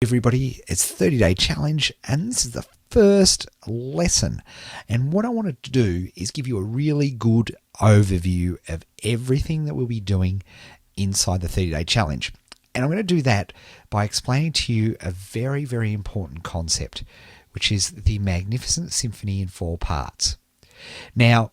Everybody, it's 30-day challenge, and this is the first lesson. And what I wanted to do is give you a really good overview of everything that we'll be doing inside the 30-day challenge. And I'm going to do that by explaining to you a very, very important concept, which is the Magnificent Symphony in 4 parts. Now,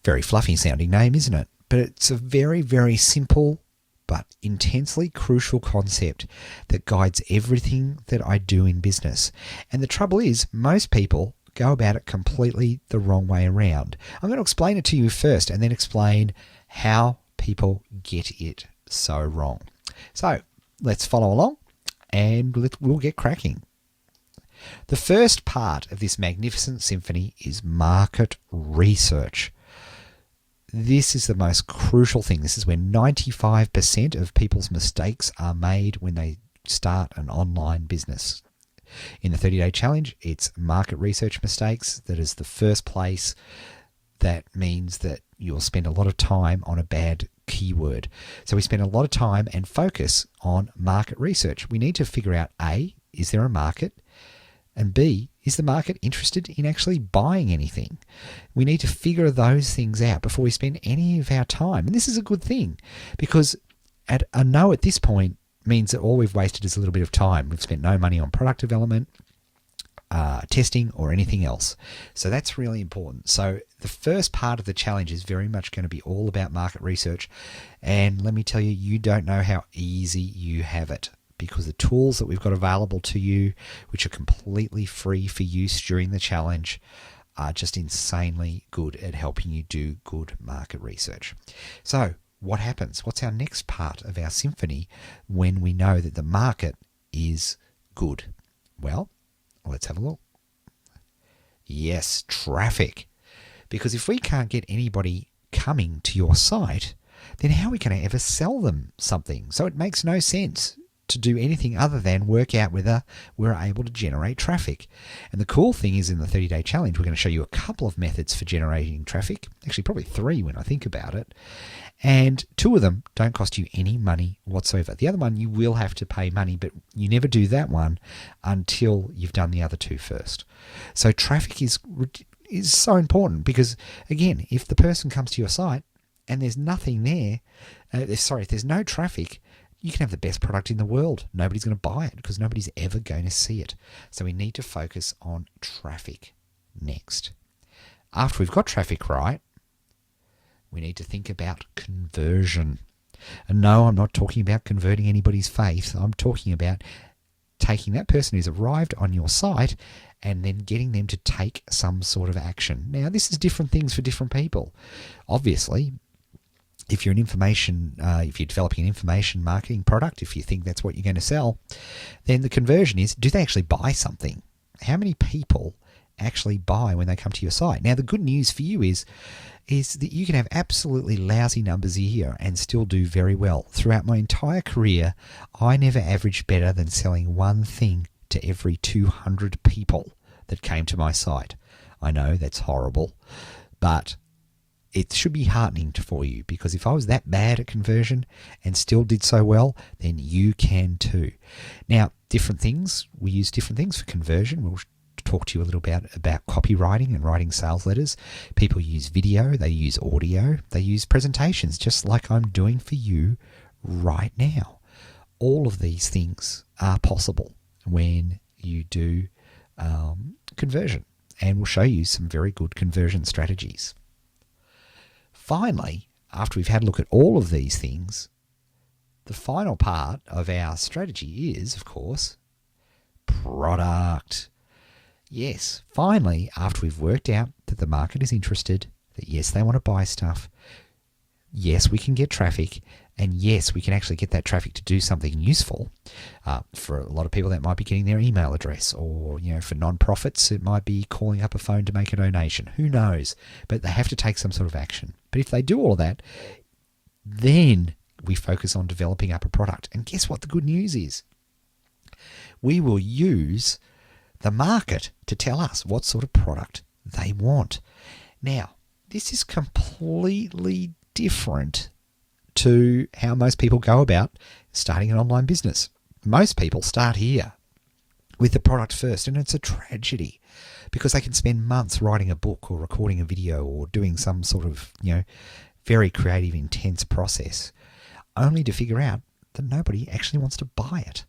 very fluffy sounding name, isn't it? But it's a very, very simple but intensely crucial concept that guides everything that I do in business. And the trouble is, most people go about it completely the wrong way around. I'm going to explain it to you first and then explain how people get it so wrong. So let's follow along and we'll get cracking. The first part of this magnificent symphony is market research. This is the most crucial thing. This is where 95% of people's mistakes are made when they start an online business. In the 30-day challenge, it's market research mistakes. That is the first place. That means that you'll spend a lot of time on a bad keyword. So we spend a lot of time and focus on market research. We need to figure out A, is there a market? And B, is the market interested in actually buying anything? We need to figure those things out before we spend any of our time. And this is a good thing because a no at this point means that all we've wasted is a little bit of time. We've spent no money on product development, testing, or anything else. So that's really important. So the first part of the challenge is very much going to be all about market research. And let me tell you, you don't know how easy you have it, because the tools that we've got available to you, which are completely free for use during the challenge, are just insanely good at helping you do good market research. So what happens? What's our next part of our symphony when we know that the market is good? Well, let's have a look. Yes, traffic. Because if we can't get anybody coming to your site, then how are we going to ever sell them something? So it makes no sense to do anything other than work out whether we're able to generate traffic. And the cool thing is, in the 30-day challenge, we're going to show you a couple of methods for generating traffic. Actually, probably 3 when I think about it. And 2 of them don't cost you any money whatsoever. The other one, you will have to pay money, but you never do that one until you've done the other 2 first. So traffic is so important because, again, if the person comes to your site and there's nothing there, if there's no traffic, you can have the best product in the world. Nobody's going to buy it because nobody's ever going to see it. So we need to focus on traffic next. After we've got traffic right, we need to think about conversion. And no, I'm not talking about converting anybody's faith. I'm talking about taking that person who's arrived on your site and then getting them to take some sort of action. Now, this is different things for different people. Obviously, if you're developing an information marketing product, if you think that's what you're going to sell, then the conversion is, do they actually buy something? How many people actually buy when they come to your site? Now, the good news for you is that you can have absolutely lousy numbers a year and still do very well. Throughout my entire career, I never averaged better than selling 1 thing to every 200 people that came to my site. I know that's horrible, but it should be heartening for you, because if I was that bad at conversion and still did so well, then you can too. Now, we use different things for conversion. We'll talk to you a little bit about copywriting and writing sales letters. People use video, they use audio, they use presentations, just like I'm doing for you right now. All of these things are possible when you do conversion, and we'll show you some very good conversion strategies. Finally, after we've had a look at all of these things, the final part of our strategy is, of course, product. Yes, finally, after we've worked out that the market is interested, that yes, they want to buy stuff, yes, we can get traffic, and yes, we can actually get that traffic to do something useful. For a lot of people, that might be getting their email address, or for non-profits, it might be calling up a phone to make a donation. Who knows? But they have to take some sort of action. But if they do all of that, then we focus on developing up a product. And guess what the good news is? We will use the market to tell us what sort of product they want. Now, this is completely different to how most people go about starting an online business. most people start here with the product first, and it's a tragedy because they can spend months writing a book or recording a video or doing some sort of, very creative, intense process, only to figure out that nobody actually wants to buy it.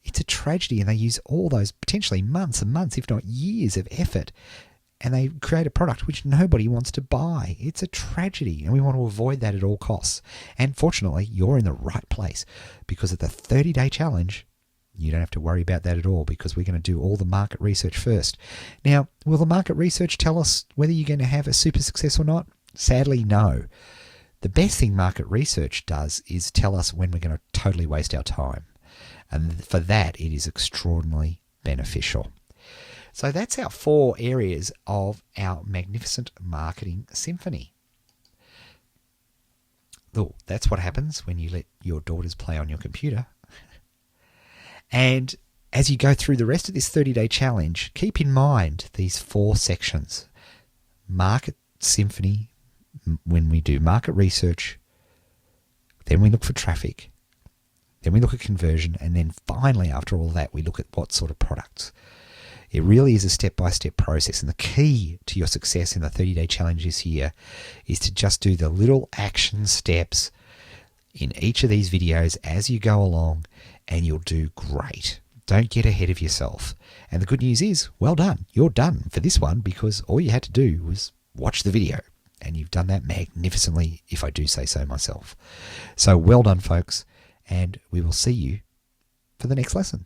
It's a tragedy, and they use all those potentially months and months, if not years of effort, and they create a product which nobody wants to buy. It's a tragedy, and we want to avoid that at all costs. And fortunately, you're in the right place, because at the 30-day challenge, you don't have to worry about that at all, because we're going to do all the market research first. Now, will the market research tell us whether you're going to have a super success or not? Sadly, no. The best thing market research does is tell us when we're going to totally waste our time. And for that, it is extraordinarily beneficial. So that's our 4 areas of our magnificent marketing symphony. Look, that's what happens when you let your daughters play on your computer. And as you go through the rest of this 30-day challenge, keep in mind these 4 sections. Market symphony, when we do market research, then we look for traffic, then we look at conversion, and then finally, after all that, we look at what sort of products. It really is a step-by-step process, and the key to your success in the 30-day challenge this year is to just do the little action steps in each of these videos as you go along, and you'll do great. Don't get ahead of yourself. And the good news is, well done. You're done for this one, because all you had to do was watch the video, and you've done that magnificently, if I do say so myself. So well done, folks, and we will see you for the next lesson.